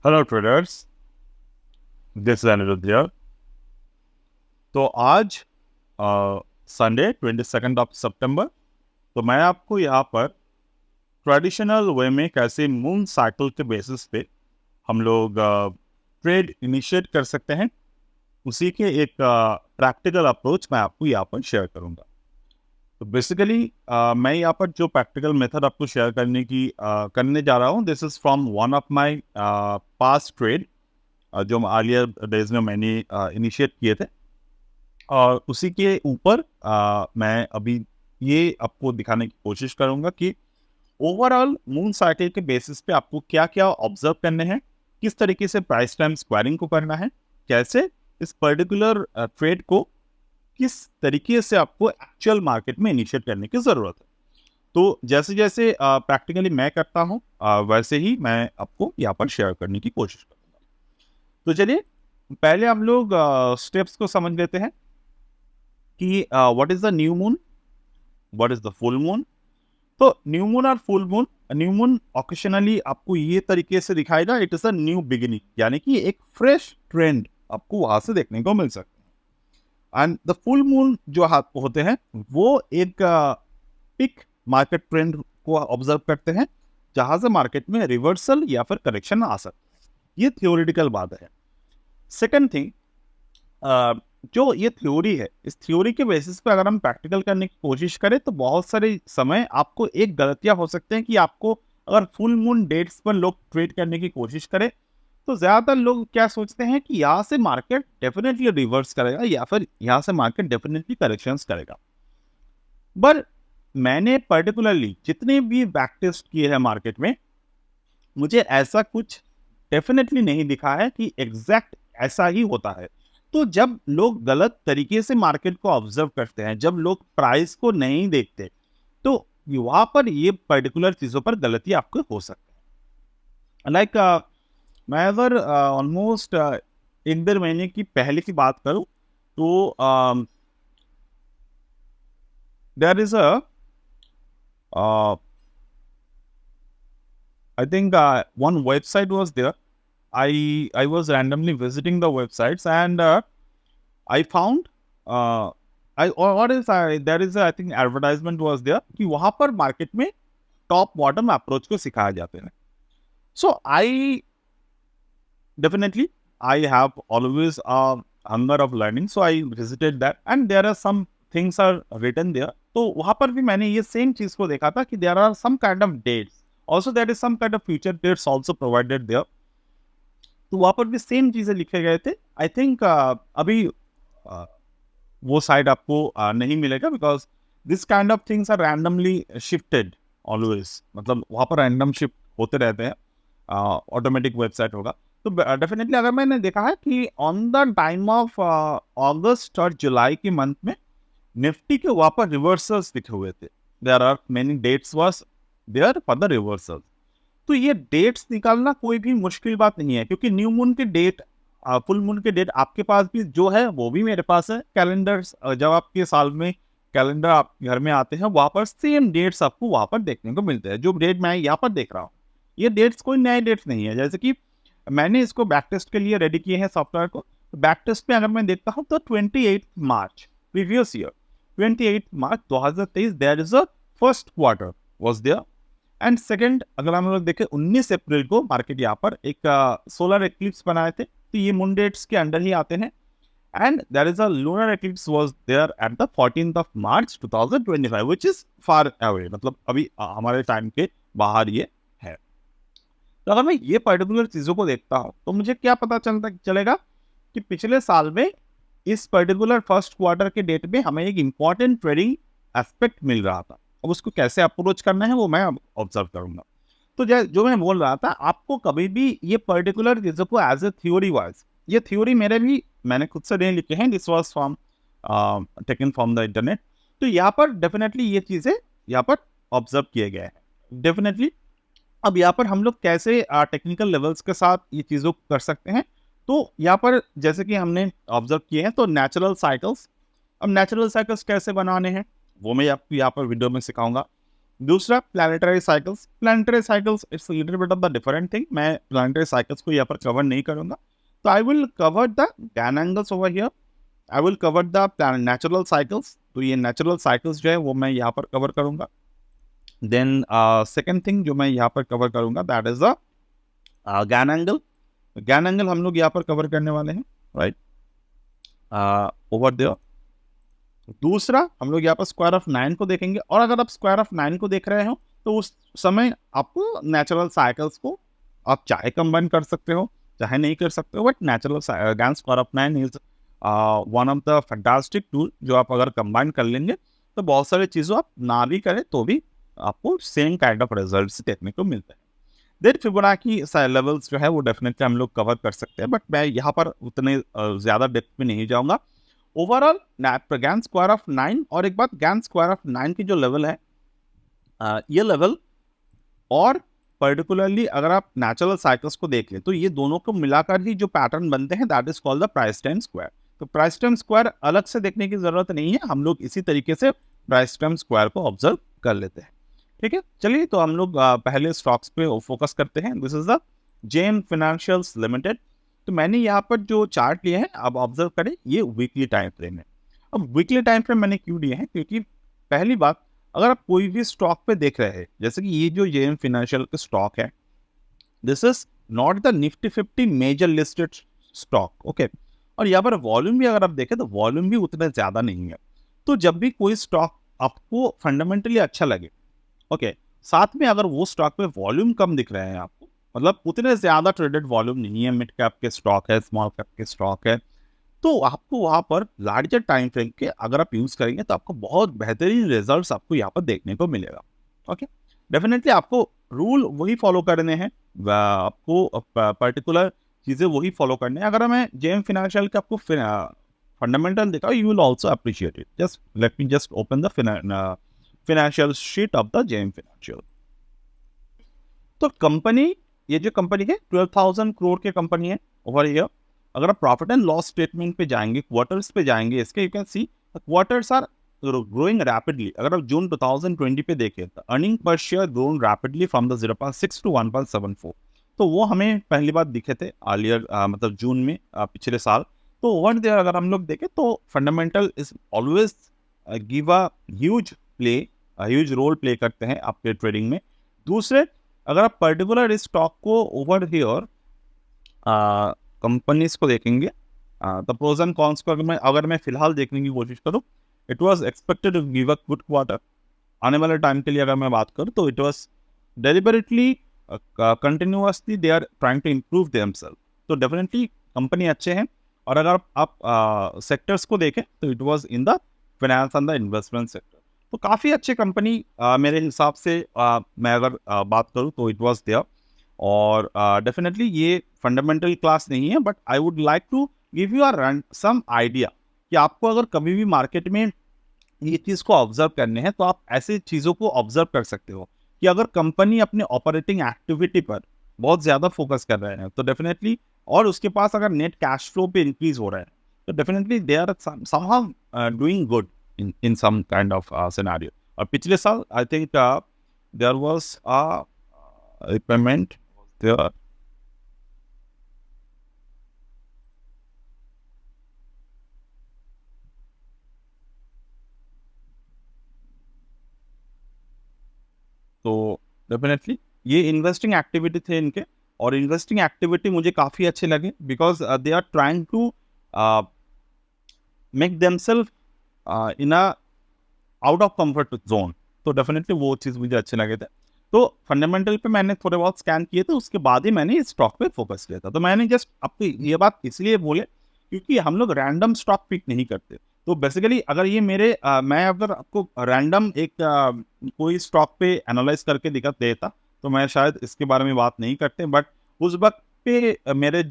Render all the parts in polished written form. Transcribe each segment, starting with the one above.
Hello traders, this is Anirudh here. तो आज Sunday 22 सितंबर, तो मैं आपको यहाँ पर ट्रेडिशनल वे में कैसे मून साइकिल के बेसिस पे हम लोग ट्रेड इनिशिएट कर सकते हैं, उसी के एक प्रैक्टिकल अप्रोच मैं आपको यहाँ पर शेयर करूँगा। तो बेसिकली मैं यहाँ पर जो प्रैक्टिकल मेथड आपको शेयर करने जा रहा हूँ, this is from one of my past trade जो अर्लियर डेज में मैंने इनिशिएट किए थे, और उसी के ऊपर मैं अभी ये आपको दिखाने की कोशिश करूंगा कि ओवरऑल मून साइकिल के बेसिस पे आपको क्या क्या ऑब्जर्व करने हैं, किस तरीके से प्राइस टाइम स्क्वायरिंग को करना है, कैसे इस पर्टिकुलर ट्रेड को किस तरीके से आपको एक्चुअल मार्केट में इनिशिएट करने की ज़रूरत है। तो जैसे जैसे प्रैक्टिकली मैं करता हूँ, वैसे ही मैं आपको यहाँ पर शेयर करने की कोशिश करूँगा। तो चलिए पहले हम लोग स्टेप्स को समझ लेते हैं कि what is the new moon, what is the full moon. तो न्यू मून और full moon, new moon occasionally आपको ये तरीके से दिखाएगा, it is a new beginning, यानी कि एक फ्रेश ट्रेंड आपको वहां से देखने को मिल सकता है। एंड द फुल मून जो हाथ होते हैं वो एक पिक मार्केट ट्रेंड को ऑब्जर्व करते हैं, जहां से मार्केट में रिवर्सल या फिर करेक्शन आ सकता है। ये थियोरिटिकल बात है। सेकेंड थिंग, जो ये थ्योरी है, इस थ्योरी के बेसिस पे अगर हम प्रैक्टिकल करने की कोशिश करें तो बहुत सारे समय आपको एक गलतियां हो सकते हैं कि आपको अगर फुल मून डेट्स पर लोग ट्रेड करने की कोशिश करें तो ज्यादातर लोग क्या सोचते हैं कि यहाँ से मार्केट डेफिनेटली रिवर्स करेगा या फिर यहाँ से मार्केट डेफिनेटली करेक्शंस करेगा। बट मैंने पर्टिकुलरली जितने भी बैक टेस्ट किए हैं मार्केट में, मुझे ऐसा कुछ डेफिनेटली नहीं दिखा है कि एग्जैक्ट ऐसा ही होता है। तो जब लोग गलत तरीके से मार्केट को ऑब्जर्व करते हैं, जब लोग प्राइस को नहीं देखते, तो वहां पर ये पर्टिकुलर चीजों पर गलती आपको हो सकती है। लाइक मैं अगर ऑलमोस्ट 1-1.5 महीने की पहले की बात करूं तो there is a I think one website was there. I was randomly visiting the websites, and I found I or what is I there is a, I think advertisement was there कि वहां पर market में top bottom approach को सिखाया जाते हैं। So I definitely I have always a hunger of learning, so I visited that, and there are some things are written there. तो वहां पर भी मैंने ये सेम चीज को देखा था कि there are some kind of dates, also there is some kind of future dates also provided there. तो वहां पर भी सेम चीजें लिखे गए थे। आई थिंक अभी वो साइड आपको नहीं मिलेगा, because this kind of things are randomly shifted always, मतलब वहां पर रैंडम शिफ्ट होते रहते हैं, ऑटोमेटिक वेबसाइट होगा। तो डेफिनेटली अगर मैंने देखा है कि ऑन द टाइम ऑफ अगस्त और जुलाई के मंथ में निफ्टी के वहां पर रिवर्सल्स लिखे हुए थे। There are many dates was there for the reversal. तो ये डेट्स निकालना कोई भी मुश्किल बात नहीं है, क्योंकि न्यू मून के डेट, फुल मून के डेट आपके पास भी जो है वो भी मेरे पास है। कैलेंडर्स, जब आपके साल में कैलेंडर आप घर में आते हैं, वहां पर सेम डेट्स आपको वहां पर देखने को मिलते हैं। जो डेट मैं यहाँ पर देख रहा हूँ, ये डेट्स कोई नए डेट्स नहीं है। जैसे कि मैंने इसको बैक टेस्ट के लिए रेडी किए हैं सॉफ्टवेयर को। बैक टेस्ट में अगर मैं देखता हूँ तो 28 March previous year, 28 March 2023, there is a first quarter was there. And second, अगर हम लोग देखें 19 अप्रैल को मार्केट यहाँ पर एक सोलर एक्लिप्स बनाए थे, तो ये मून डेट्स के अंडर ही आते हैं। And there is a lunar eclipse was there at the 14th March 2025, which is far away, मतलब अभी हमारे टाइम के बाहर ये है। तो अगर मैं ये पर्टिकुलर चीजों को देखता हूँ तो मुझे क्या पता चलेगा कि पिछले साल में इस पर्टिकुलर फर्स्ट क्वार्टर के डेट में हमें एक इंपॉर्टेंट ट्रेडिंग एस्पेक्ट मिल रहा था। अब उसको कैसे अप्रोच करना है वो मैं ऑब्जर्व करूंगा। तो जो मैं बोल रहा था, आपको कभी भी ये पर्टिकुलर चीजों को एज ए थ्योरी वाइज, ये थ्योरी मैंने खुद से नहीं लिखे हैं, this was from taken from the internet. तो यहाँ पर डेफिनेटली ये चीजें यहाँ पर ऑब्जर्व किए गए हैं डेफिनेटली। अब यहाँ पर हम लोग कैसे टेक्निकल लेवल्स के साथ ये चीज़ों को कर सकते हैं, तो यहाँ पर जैसे कि हमने ऑब्जर्व किए हैं, तो नेचुरल साइकिल्स। अब नेचुरल साइकिल्स कैसे बनाने हैं वो मैं आपको यहाँ पर वीडियो में सिखाऊंगा। दूसरा planetary cycles. Planetary cycles it's little bit of the different thing, मैं प्लानिटरी साइकिल्स को यहाँ पर कवर नहीं करूंगा। तो I will cover the Gann angles over here, I will cover the natural cycles. तो ये नेचुरल साइकिल्स जो है वो मैं यहाँ पर कवर करूंगा। देन सेकेंड थिंग जो मैं यहाँ पर कवर करूंगा that is the Gann angle. Gann angle हम लोग यहाँ पर कवर करने वाले हैं, राइट, ओवर देयर। दूसरा हम लोग यहाँ पर स्क्वायर ऑफ 9 को देखेंगे, और अगर आप स्क्वायर ऑफ 9 को देख रहे हो तो उस समय आपको नेचुरल साइकिल्स को आप चाहे कंबाइन कर सकते हो चाहे नहीं कर सकते हो, but natural Gann square of 9 is one of the fantastic tool जो आप अगर कंबाइन कर लेंगे तो बहुत सारी चीज़ों आप ना भी करें तो भी आपको सेम काइंड ऑफ रिजल्ट्स देखने को मिलते हैं। देन फिबोनाची लेवल्स जो है वो डेफिनेटली हम लोग कवर कर सकते हैं, बट मैं यहाँ पर उतने ज़्यादा डेप्थ में नहीं जाऊँगा। ओवरऑल गैन स्क्वायर ऑफ 9, और एक बात, गैन स्क्वायर ऑफ 9 की जो लेवल है ये लेवल, और पर्टिकुलरली अगर आप नेचुरल साइकिल्स को देख लें तो ये दोनों को मिलाकर ही जो पैटर्न बनते हैं that is called the price time square. तो प्राइस टाइम स्क्वायर अलग से देखने की जरूरत नहीं है, हम लोग इसी तरीके से प्राइस टाइम स्क्वायर को ऑब्जर्व कर लेते हैं। ठीक है, चलिए तो हम लोग पहले स्टॉक्स पे फोकस करते हैं। This is the JM financials limited. तो मैंने यहाँ पर जो चार्ट लिए हैं अब ऑब्जर्व करें, ये वीकली टाइम फ्रेम है। अब वीकली टाइम फ्रेम मैंने क्यों लिए हैं, क्योंकि पहली बात, अगर आप कोई भी स्टॉक पे देख रहे हैं, जैसे कि ये जो जेएम फाइनेंशियल का स्टॉक है, this is not the Nifty 50 major listed stock, okay. और यहाँ पर वॉल्यूम भी अगर आप देखें तो वॉल्यूम भी उतना ज़्यादा नहीं है। तो जब भी कोई स्टॉक आपको फंडामेंटली अच्छा लगे, ओके, साथ में अगर वो स्टॉक में वॉल्यूम कम दिख रहे हैं आपको, मतलब उतने ज़्यादा ट्रेडेड वॉल्यूम नहीं है, मिड कैप के स्टॉक है, स्मॉल कैप के स्टॉक है, तो आपको वहाँ पर लार्जर टाइम फ्रेम के अगर आप यूज़ करेंगे तो आपको बहुत बेहतरीन रिजल्ट्स आपको यहाँ पर देखने को मिलेगा। ओके, डेफिनेटली आपको रूल वही फॉलो करने हैं, आपको पर्टिकुलर चीज़ें वही फॉलो करने हैं। अगर मैं जेएम फाइनेंशियल के आपको फंडामेंटल दिखाऊँ, you will also appreciate it. Just let me just open the financial sheet of the JM financial. तो कंपनी, ये जो कंपनी है 12,000 करोड़ की कंपनी है ओवर हियर। अगर आप प्रॉफिट एंड लॉस स्टेटमेंट पे जाएंगे, क्वार्टर्स पे जाएंगे इसके, you can see quarters are growing rapidly. अगर आप जून 2020 पे देखें तो earning per share grown rapidly from the 0.6 to 1.74। तो वो हमें पहली बार दिखे थे अर्लियर, मतलब जून में पिछले साल। तो ओवर देयर अगर हम लोग देखें तो fundamental is always give a huge play, huge role play करते हैं आपके ट्रेडिंग में। दूसरे, अगर आप पर्टिकुलर इस स्टॉक को ओवर हियर कंपनीज को देखेंगे, द प्रोज एंड कॉन्स को अगर मैं फिलहाल देखने की कोशिश करूँ, it was expected to give a good quarter. आने वाले टाइम के लिए अगर मैं बात करूँ तो it was deliberately continuously they are trying to improve themselves. तो डेफिनेटली कंपनी अच्छे हैं। और अगर आप सेक्टर्स को देखें तो it was in the finance and the investment sector. तो काफ़ी अच्छी कंपनी मेरे हिसाब से मैं अगर बात करूँ तो इट वाज देयर। और डेफिनेटली ये फंडामेंटल क्लास नहीं है, but I would like to give you some idea कि आपको अगर कभी भी मार्केट में ये चीज़ को ऑब्जर्व करने हैं तो आप ऐसी चीज़ों को ऑब्जर्व कर सकते हो कि अगर कंपनी अपने ऑपरेटिंग एक्टिविटी पर बहुत ज़्यादा फोकस कर रहे हैं तो डेफिनेटली, और उसके पास अगर नेट कैश फ्लो पे इंक्रीज हो रहा है तो definitely they are somehow doing good in some kind of scenario. और पिछले साल I think there was a repayment there. तो डेफिनेटली ये इन्वेस्टिंग एक्टिविटी थे इनके, और इन्वेस्टिंग एक्टिविटी मुझे काफ़ी अच्छे लगे because they are trying to make themselves in a out of comfort zone. तो डेफिनेटली वो चीज़ मुझे अच्छे लगे थे। तो फंडामेंटल पे मैंने थोड़े बहुत स्कैन किए थे, उसके बाद ही मैंने इस स्टॉक पे फोकस किया था। तो मैंने जस्ट आपको ये बात इसलिए बोले क्योंकि हम लोग रैंडम स्टॉक पिक नहीं करते। तो बेसिकली अगर ये मेरे मैं अगर आपको रैंडम एक कोई स्टॉक पे एनालाइज करके दिखा देता तो मैं शायद इसके बारे में बात नहीं करते। बट उस वक्त पे मैंने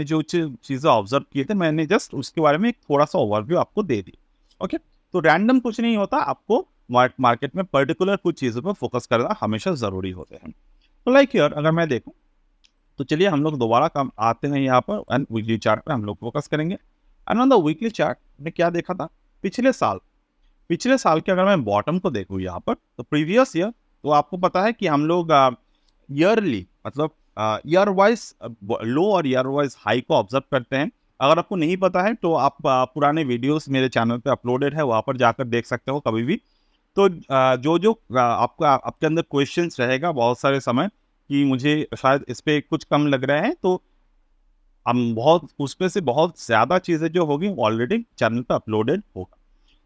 जो चीज़ें ऑब्जर्व किए थे, मैंने जस्ट उसके बारे में एक थोड़ा सा ओवरव्यू आपको दे दी। ओके, तो रैंडम कुछ नहीं होता, आपको मार्केट में पर्टिकुलर कुछ चीज़ों पर फोकस करना हमेशा ज़रूरी होते हैं। तो लाइक हियर अगर मैं देखूं तो चलिए हम लोग दोबारा काम आते हैं यहाँ पर एंड वीकली चार्ट पे हम लोग फोकस करेंगे। And on the weekly chart में क्या देखा था, पिछले साल के अगर मैं बॉटम को देखूँ यहाँ पर तो प्रीवियस ईयर तो आपको पता है कि हम लोग ईयरली मतलब ईयर वाइज लो और ईयर वाइज हाई को ऑब्जर्व करते हैं। अगर आपको नहीं पता है तो आप पुराने वीडियोस मेरे चैनल पे अपलोडेड है, वहाँ पर जाकर देख सकते हो कभी भी। तो जो आपका आपके अंदर क्वेश्चंस रहेगा बहुत सारे समय कि मुझे शायद इस पे कुछ कम लग रहा है, तो हम बहुत उसमें से बहुत ज़्यादा चीज़ें जो होगी ऑलरेडी चैनल पे अपलोडेड होगा।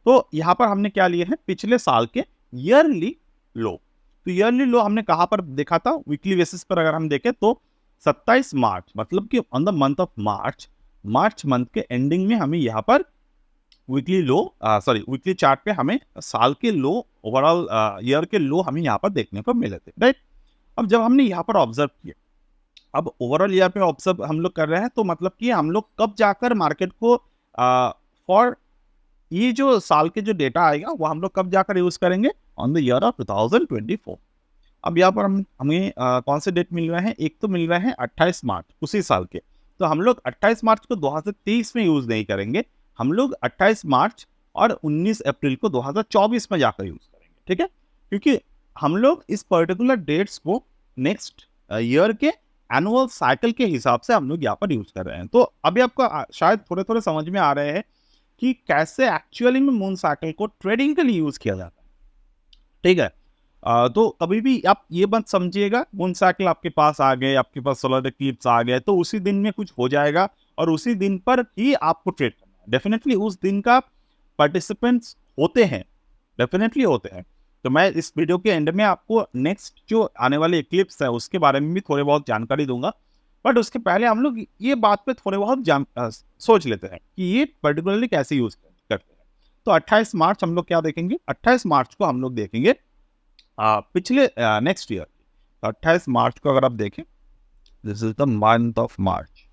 तो यहाँ पर हमने क्या लिए हैं, पिछले साल के ईयरली लो। तो ईयरली लो हमने कहाँ पर देखा था, वीकली बेसिस पर अगर हम देखें तो 27 मार्च, मतलब कि on the month of March month के एंडिंग में हमें यहाँ पर वीकली लो वीकली चार्ट पे हमें साल के लो, ओवरऑल ईयर के लो हमें यहाँ पर देखने को मिले थे, राइट। अब जब हमने यहाँ पर ऑब्जर्व किया, अब ओवरऑल ईयर पे ऑब्जर्व हम लोग कर रहे हैं, तो मतलब कि हम लोग कब जाकर मार्केट को फॉर ये जो साल के जो डेटा आएगा वो हम लोग कब जाकर यूज करेंगे, ऑन द ईयर ऑफ 2024। अब यहाँ पर हमें कौन से डेट मिल रहे हैं, एक तो मिल रहे हैं 28 मार्च उसी साल के। तो हम लोग 28 मार्च को 2023 में यूज नहीं करेंगे, हम लोग 28 मार्च और 19 अप्रैल को 2024 में जाकर यूज करेंगे, ठीक है। क्योंकि हम लोग इस पर्टिकुलर डेट्स को नेक्स्ट ईयर के एनुअल साइकिल के हिसाब से हम लोग यहाँ पर यूज कर रहे हैं। तो अभी आपको शायद थोड़े थोड़े समझ में आ रहे हैं कि कैसे एक्चुअली में मून साइकिल को ट्रेडिंग के लिए यूज किया जाता है, ठीक है। तो कभी भी आप ये मत समझिएगा मून साइकिल आपके पास आ गए, आपके पास सोलर इक्लिप्स आ गए तो उसी दिन में कुछ हो जाएगा और उसी दिन पर ही आपको ट्रेड करना है। डेफिनेटली उस दिन का पार्टिसिपेंट्स होते हैं, डेफिनेटली होते हैं। तो मैं इस वीडियो के एंड में आपको नेक्स्ट जो आने वाले इक्लिप्स है उसके बारे में भी थोड़े बहुत जानकारी दूंगा, बट उसके पहले हम लोग ये बात पे थोड़े बहुत सोच लेते हैं कि ये पर्टिकुलरली कैसे यूज करते हैं। तो 28 मार्च हम लोग क्या देखेंगे, 28 मार्च को हम लोग देखेंगे पिछले नेक्स्ट ईयर। तो 28 मार्च को अगर आप देखें, this is the month of मार्च,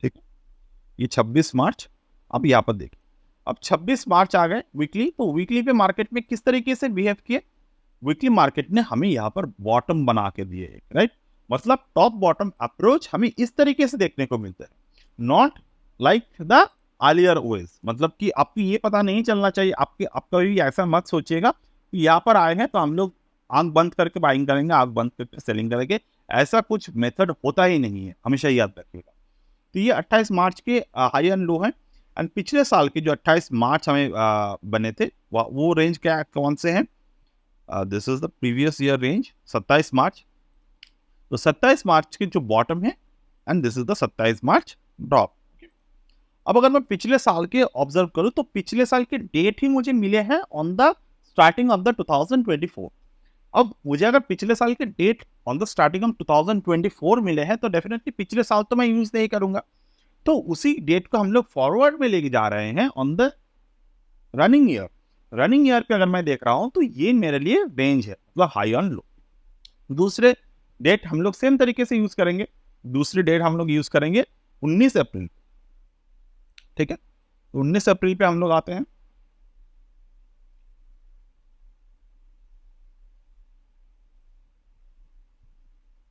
ठीक है। ये 26 मार्च, अब यहाँ पर देखिए, अब 26 मार्च आ गए वीकली। तो वीकली पे मार्केट में किस तरीके से बिहेव किए, वीकली मार्केट ने हमें यहाँ पर बॉटम बना के दिए, राइट। मतलब टॉप बॉटम अप्रोच हमें इस तरीके से देखने को मिलता है, not like the earlier ways. मतलब कि आपको ये पता नहीं चलना चाहिए, आप कभी ऐसा मत सोचिएगा कि यहाँ पर आए हैं तो हम लोग आंख बंद करके बाइंग करेंगे, आंख बंद करके सेलिंग करेंगे, ऐसा कुछ मेथड होता ही नहीं है, हमेशा याद रखिएगा। तो ये 28 मार्च के हाई एंड लो हैं। एंड पिछले साल के जो 28 मार्च हमें बने थे वो रेंज क्या कौन से हैं, this is the previous year range 27 मार्च। तो 27 मार्च के जो बॉटम है and this is the 27 March drop. अब अगर मैं पिछले साल के ऑब्जर्व करूं तो पिछले साल के डेट ही मुझे मिले हैं on the starting of the 2024। अब मुझे अगर पिछले साल के date on the starting of 2024 मिले हैं तो डेफिनेटली पिछले साल तो मैं यूज नहीं करूंगा, तो उसी डेट को हम लोग फॉरवर्ड में लेके जा रहे हैं on the running year. Running year पे अगर मैं देख रहा हूं तो ये मेरे लिए रेंज है, मतलब हाई ऑन लो। दूसरे डेट हम लोग सेम तरीके से यूज करेंगे, दूसरी डेट हम लोग यूज करेंगे 19 अप्रैल, ठीक है। तो 19 अप्रैल पे हम लोग आते हैं।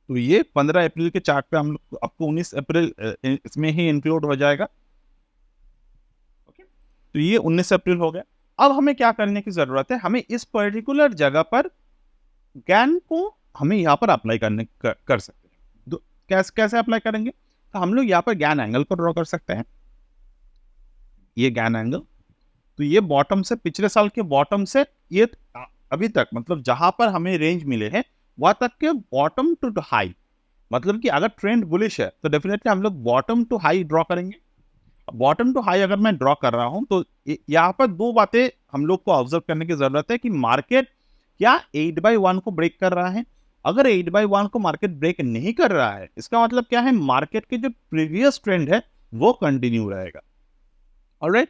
तो ये 15 अप्रैल के चार्ट पे हम लोग, आपको 19 अप्रैल इसमें ही इंक्लूड हो जाएगा, ओके। तो ये 19 अप्रैल हो गया। अब हमें क्या करने की जरूरत है, हमें इस पर्टिकुलर जगह पर ज्ञान को हमें यहाँ पर अप्लाई कर सकते हैं। कैसे कैसे अप्लाई करेंगे, तो हम लोग यहाँ पर ज्ञान एंगल को ड्रॉ कर सकते हैं, ये ज्ञान एंगल। तो ये बॉटम से, पिछले साल के बॉटम से ये अभी तक, मतलब जहां पर हमें रेंज मिले हैं वहां तक के बॉटम टू हाई, मतलब कि अगर ट्रेंड बुलिश है तो डेफिनेटली हम लोग बॉटम टू हाई ड्रॉ करेंगे। बॉटम टू हाई अगर मैं ड्रॉ कर रहा हूं तो यहाँ पर दो बातें हम लोग को ऑब्जर्व करने की जरूरत है कि मार्केट क्या 8/1 को ब्रेक कर रहा है। अगर 8/1 को मार्केट ब्रेक नहीं कर रहा है, इसका मतलब क्या है, मार्केट के जो प्रीवियस ट्रेंड है वो कंटिन्यू रहेगा, ऑलराइट।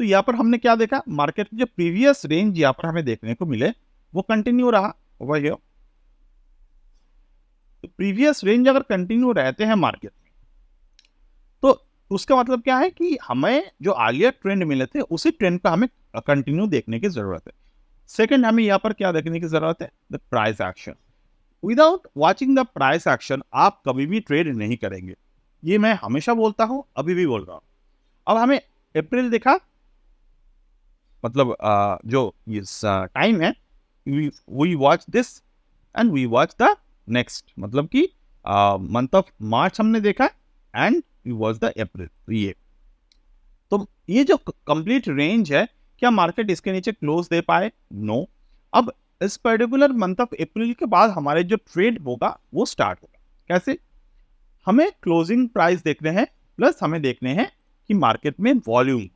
तो यहाँ पर हमने क्या देखा, मार्केट के जो प्रीवियस रेंज यहाँ पर हमें देखने को मिले वो कंटिन्यू रहा ओवर हियर। तो प्रीवियस रेंज अगर कंटिन्यू रहते हैं मार्केट में, तो उसका मतलब क्या है कि हमें जो आगे ट्रेंड मिले थे उसी ट्रेंड का हमें कंटिन्यू देखने की जरूरत है। सेकंड, हमें यहाँ पर क्या देखने की जरूरत है, the price action. Without watching the price action आप कभी भी ट्रेड नहीं करेंगे, ये मैं हमेशा बोलता हूं, अभी भी बोल रहा हूं। अब हमें अप्रैल देखा, मतलब जो ये टाइम है, we watch this and we watch the next, मतलब कि मंथ ऑफ मार्च हमने देखा and we watch the April. ये जो कंप्लीट रेंज है, क्या मार्केट इसके नीचे क्लोज दे पाए? नो। अब इस पर्टिकुलर मंथ ऑफ अप्रैल के बाद हमारे जो ट्रेड होगा वो स्टार्ट होगा। कैसे? हमें क्लोजिंग प्राइस देखने हैं, प्लस हमें देखने हैं कि मार्केट में volume,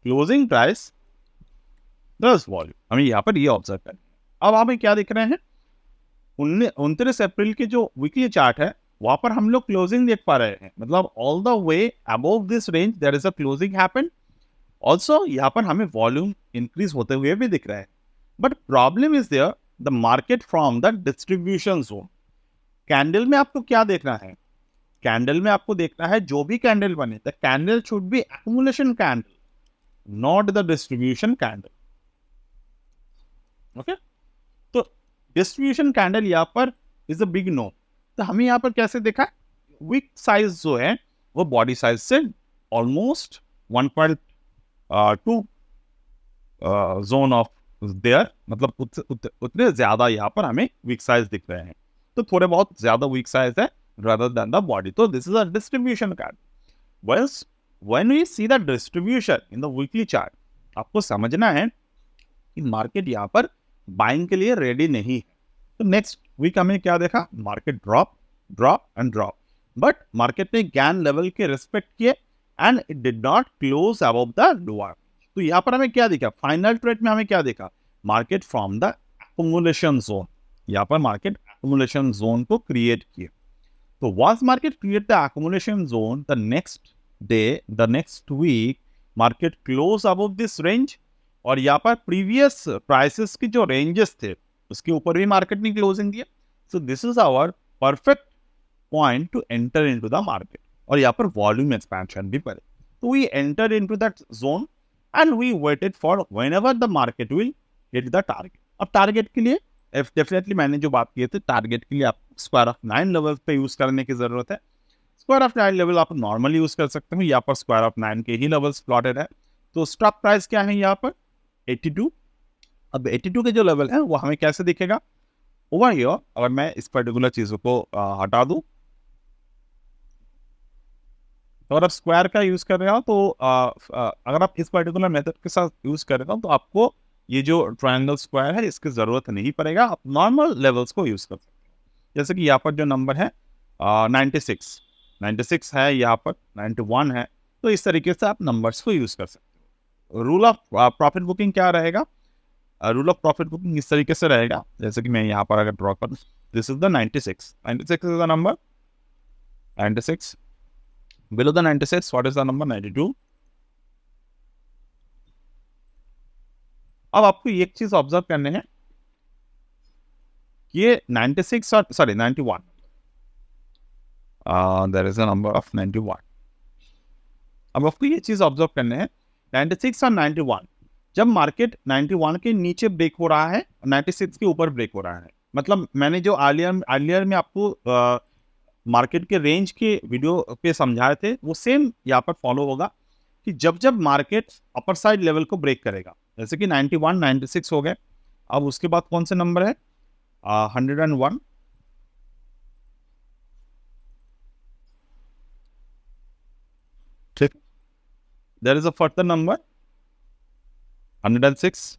closing price plus volume, हमें यहाँ पर ये ऑब्जर्व करना है। अब हमें क्या दिख रहे हैं? 29 अप्रैल के जो वीकली चार्ट है वहां पर हम लोग क्लोजिंग देख पा रहे हैं, मतलब all the way above this range there is a closing happened. Also यहाँ पर हमें वॉल्यूम इंक्रीज होते हुए भी दिख रहा है। But problem is there the market from the distribution zone. Candle में आपको क्या देखना है? कैंडल में आपको देखना है जो भी कैंडल बने, the candle should be accumulation candle, not the distribution candle. Okay, तो डिस्ट्रीब्यूशन कैंडल यहाँ पर इज अ बिग नो। तो हमें यहाँ पर कैसे देखा? वीक साइज जो है वो बॉडी साइज से ऑलमोस्ट 1.2 जोन ऑफ देयर, मतलब उतने ज्यादा यहाँ पर हमें वीक साइज दिख रहे हैं। तो थोड़े बहुत ज्यादा वीक साइज है rather than the body. तो this is a distribution card. When we see the distribution in the weekly chart, आपको समझना है कि मार्केट यहाँ पर बाइंग के लिए रेडी नहीं है। तो नेक्स्ट वीक हमें क्या देखा? Market drop drop and drop, but market ने गैन लेवल के रिस्पेक्ट किए and it did not close above the lower. तो यहाँ पर हमें क्या दिखा? फाइनल ट्रेड में हमें क्या देखा? Market from the accumulation zone, यहाँ पर मार्केट एक्युमुलेशन जोन को क्रिएट किए। So once market create the accumulation zone, the next day, the next week, market close above this range, और यहाँ पर previous prices की जो ranges थे उसके ऊपर भी market ने closing दिया। So this is our perfect point to enter into the market, और यहाँ पर volume expansion भी पड़े। तो we entered into that zone and we waited for whenever the market will hit the target। अब target के लिए डेफिनेटली मैंने जो बात की थी, टारगेट के लिए आप स्क्वायर ऑफ 9 लेवल पे यूज करने की जरूरत है। स्क्वायर ऑफ 9 लेवल आप नॉर्मली यूज कर सकते हो, यहाँ पर स्क्वायर ऑफ 9 के ही लेवल्स प्लॉटेड है। तो स्टॉक प्राइस क्या है यहाँ पर? 82। अब 82 के जो लेवल है वो हमें कैसे दिखेगा? ओवर हियर अगर मैं इस पर्टिकुलर चीजों को हटा दूं, तो अगर आप स्क्वायर का यूज कर रहे हो तो अगर आप इस पर्टिकुलर मेथड के साथ यूज कर रहे हो तो आपको ये जो ट्रायंगल स्क्वायर है इसकी जरूरत नहीं पड़ेगा, आप नॉर्मल लेवल्स को यूज कर सकते हैं। जैसे कि यहाँ पर जो नंबर है 96 है, यहाँ पर 91 है, तो इस तरीके से आप नंबर्स को यूज कर सकते हो। रूल ऑफ प्रॉफिट बुकिंग क्या रहेगा? रूल ऑफ प्रॉफिट बुकिंग इस तरीके से रहेगा, जैसे कि मैं यहाँ पर अगर ड्रॉ करूँ, this is the 96 is the number 96, below the 96 what is the number 92। अब आपको एक चीज ऑब्जर्व करने हैं, ये 96 और sorry 91, there is a number of 91। अब आपको ये चीज ऑब्जर्व करने हैं 96 और 91, जब मार्केट 91 के नीचे ब्रेक हो रहा है, 96 के ऊपर ब्रेक हो रहा है, मतलब मैंने जो आलियर में आपको मार्केट के रेंज के वीडियो पे समझाए थे वो सेम यहाँ पर फॉलो होगा कि जब जब मार्केट अपर साइड लेवल को ब्रेक करेगा, जैसे कि 91 96 हो गए, अब उसके बाद कौन से नंबर है? 101, ठीक, there is a further number 106,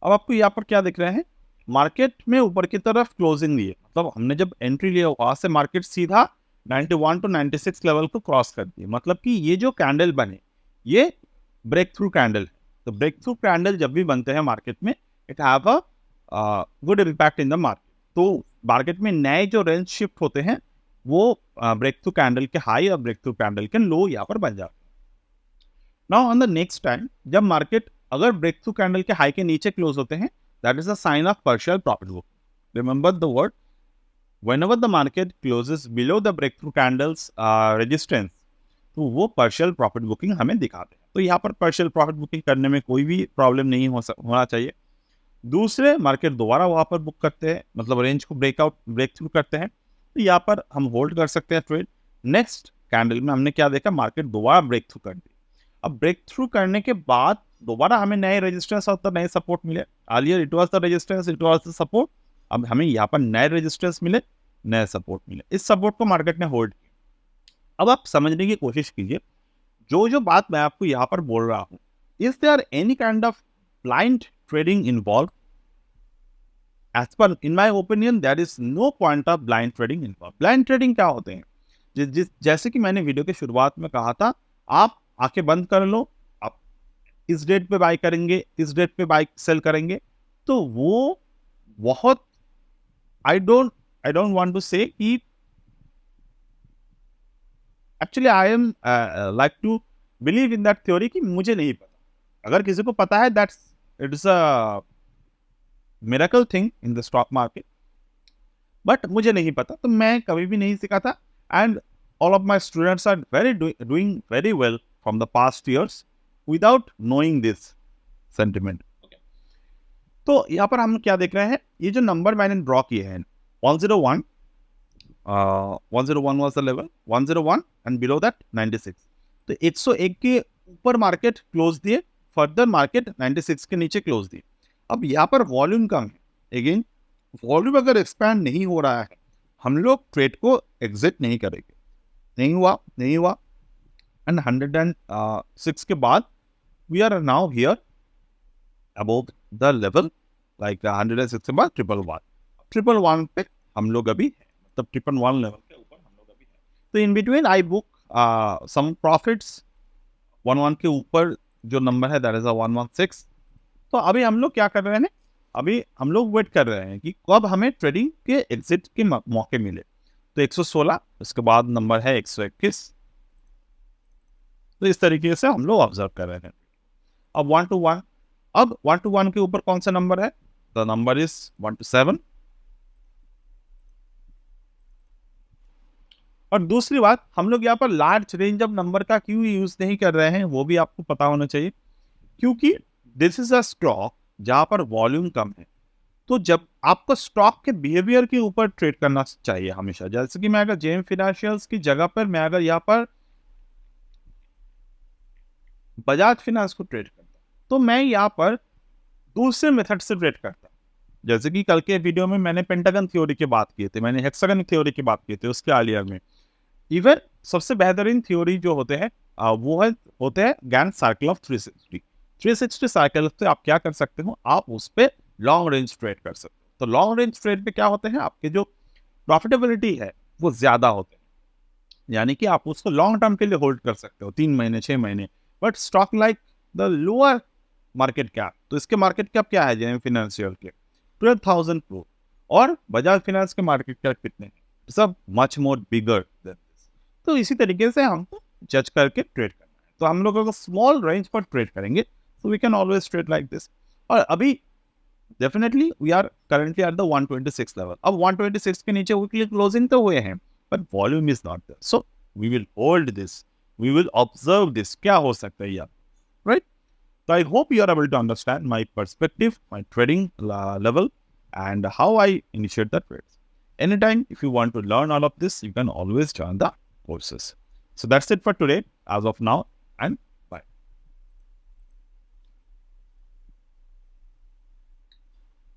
अब आपको यहाँ पर क्या दिख रहे हैं? मार्केट में ऊपर की तरफ क्लोजिंग दी है, मतलब हमने जब एंट्री लिया वहां से मार्केट सीधा 91 टू 96 लेवल को क्रॉस कर दी, मतलब कि ये जो कैंडल बने ये ब्रेक थ्रू कैंडल है। तो ब्रेक थ्रू कैंडल जब भी बनते हैं मार्केट में, it have a good impact in the market. तो मार्केट में नए जो रेंज शिफ्ट होते हैं वो ब्रेक थ्रू कैंडल के हाई और ब्रेक थ्रू कैंडल के लो यहाँ पर बन जाते हैं। Now on the next time जब मार्केट अगर ब्रेक थ्रू कैंडल के हाई के नीचे क्लोज होते हैं, that is a sign of partial profit booking. Remember the word, whenever the market closes below the breakthrough candles resistance, तो वो partial profit booking हमें दिखाते हैं। तो यहाँ पर partial profit booking करने में कोई भी प्रॉब्लम नहीं होना चाहिए। दूसरे मार्केट दोबारा वहाँ पर बुक करते हैं, मतलब रेंज को ब्रेक थ्रू करते हैं, तो यहाँ पर हम होल्ड कर सकते हैं ट्रेड। नेक्स्ट कैंडल में हमने क्या देखा, मार्केट दोबारा ब्रेक थ्रू कर दी। अब ब्रेक थ्रू करने के बाद दोबारा हमें नए रेजिस्टेंस और नए सपोर्ट मिले। Earlier it was the resistance, it was the support. अब हमें यहाँ पर नए रेजिस्टेंस मिले, नए सपोर्ट मिले। इस सपोर्ट को मार्केट ने होल्ड किया। अब आप समझने की कोशिश कीजिए, जो जो बात मैं आपको यहाँ पर बोल रहा हूँ, is there any kind of blind trading involve? As per in my opinion there is no point of blind trading involve. Blind trading क्या होते हैं? जैसे कि मैंने वीडियो के शुरुआत में कहा था, आप आंखें बंद कर लो, आप इस डेट पे बाय करेंगे, इस डेट पे बाय सेल करेंगे, तो वो बहुत I don't want to say कि actually I am like to believe in that theory कि मुझे नहीं पता। अगर किसी को पता है, that's it is a miracle thing in the stock market, but मुझे नहीं पता, तो मैं कभी भी नहीं सीखा था। And all of my students are doing very well from the past years without knowing this sentiment. तो यहाँ पर हम क्या देख रहे हैं, ये जो नंबर मैंने ड्रॉ किए हैं 101, 101 was the level, 101 and below that 96। तो 101 के ऊपर मार्केट क्लोज दिए, फर्दर मार्केट 96 के नीचे क्लोज दिए। अब यहाँ पर वॉल्यूम कम है। अगेन वॉल्यूम अगर एक्सपैंड नहीं हो रहा है, हम लोग ट्रेड को एग्जिट नहीं करेंगे। नहीं हुआ एंड 106 के बाद we are now here above the level, like 106 के बाद 111 पे हम लोग अभी है, मतलब 111 लेवल के ऊपर हम लोग अभी है। तो in between I book some profits. 11 के ऊपर जो नंबर है दैट इज 116। तो अभी हम लोग क्या कर रहे हैं, अभी हम लोग वेट कर रहे हैं कि कब हमें ट्रेडिंग के एग्जिट के मौके मिले। तो 116, उसके बाद नंबर है 121। तो इस तरीके से हम लोग ऑब्जर्व कर रहे हैं। अब 1 to 1, अब 1 to 1 के ऊपर कौन सा नंबर है? The number is 1 to 7। और दूसरी बात, हम लोग यहाँ पर लार्ज रेंज ऑफ नंबर का क्यों यूज नहीं कर रहे हैं, वो भी आपको पता होना चाहिए। क्योंकि दिस इज अ स्टॉक जहां पर वॉल्यूम कम है। तो जब आपको स्टॉक के बिहेवियर के ऊपर ट्रेड करना चाहिए हमेशा। जैसे कि मैं अगर जेएम फाइनेंशियल्स की जगह पर मैं अगर यहाँ पर बजाज फाइनेंस को ट्रेड करता, तो मैं यहाँ पर दूसरे मेथड से ट्रेड करता। जैसे कि कल के वीडियो में मैंने पेंटागन थ्योरी की बात की थी, मैंने हेक्सागन थ्योरी की बात की थी उसके आलियर में। इवन सबसे बेहतरीन थ्योरी जो होते हैं वो होते हैं गैंट सर्कल ऑफ 360 साइकिल से आप क्या कर सकते हो, आप उस पर लॉन्ग रेंज ट्रेड कर सकते हो। तो लॉन्ग रेंज ट्रेड पे क्या होते हैं, आपके जो प्रॉफिटेबिलिटी है वो ज्यादा होते हैं, यानी कि आप उसको लॉन्ग टर्म के लिए होल्ड कर सकते हो, 3 महीने 6 महीने। But stock like the lower market cap, तो इसके मार्केट कैप क्या है जेएम फाइनेंशियल के 12,000 करोड़, और बजाज फाइनेंस के मार्केट कैप कितने हैं, सब much more bigger than this. तो इसी तरीके से हमको जज करके ट्रेड करना है। तो हम लोग अगर स्मॉल रेंज पर ट्रेड करेंगे तो we can always trade like this. और अभी definitely we are currently at the 126 level. अब 126 के नीचे वीकली क्लोजिंग तो हुए हैं, but volume is not there, so we will hold this, we will observe this, क्या हो सकता है यार, right? So I hope you are able to understand my perspective, my trading level, and how I initiate the trades. Anytime, if you want to learn all of this, you can always join the courses. So that's it for today, as of now, and